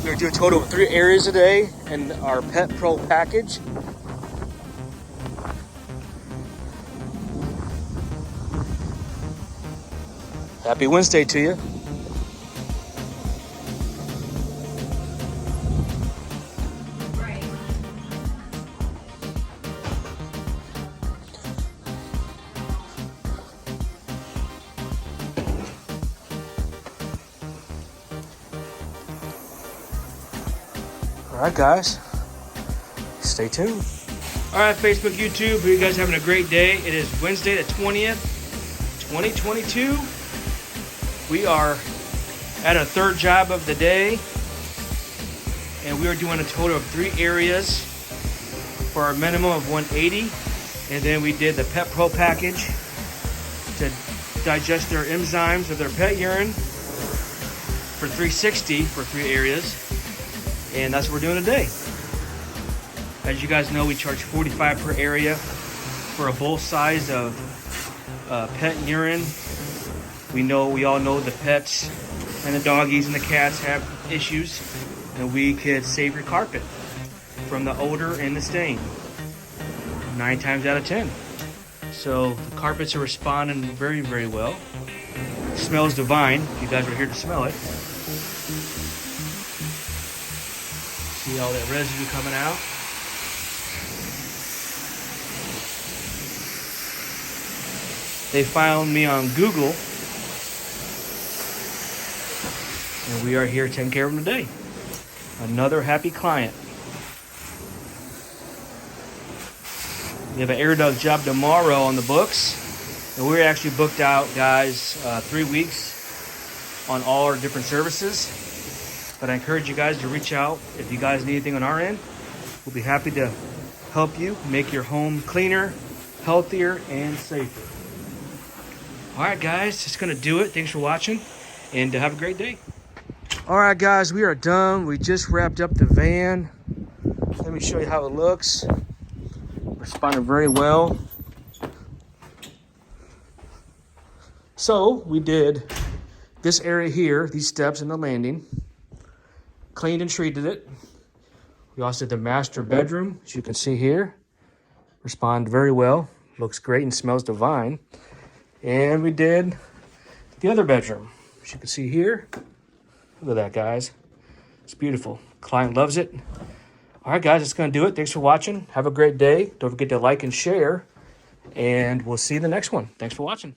We're going to do a total of 3 areas today in our Pet Pro package. Happy Wednesday to you. All right, guys, stay tuned. All right, Facebook, YouTube, you guys having a great day. It is Wednesday the 20th, 2022. We are at our 3rd job of the day, and we are doing a total of 3 areas for our minimum of 180. And then we did the Pet Pro package to digest their enzymes of their pet urine for 360 for 3 areas. And that's what we're doing today. As you guys know, we charge $45 per area for a bowl size of pet urine. We all know the pets and the doggies and the cats have issues, and we could save your carpet from the odor and the stain 9 times out of 10. So the carpets are responding very, very well. It smells divine. If you guys are here to smell it. See all that residue coming out. They found me on Google, and we are here taking care of them today. Another happy client. We have an air duct job tomorrow on the books, and we're actually booked out, guys, 3 weeks on all our different services. But I encourage you guys to reach out if you guys need anything on our end. We'll be happy to help you make your home cleaner, healthier, and safer. All right, guys, that's going to do it. Thanks for watching, and have a great day. All right, guys, we are done. We just wrapped up the van. Let me show you how it looks. Responded very well. So we did this area here, these steps and the landing. Cleaned and treated it. We also did the master bedroom, as you can see here. Responded very well. Looks great and smells divine. And we did the other bedroom, as you can see here. Look at that, guys. It's beautiful. Client loves it. All right, guys, that's going to do it. Thanks for watching. Have a great day. Don't forget to like and share. And we'll see you in the next one. Thanks for watching.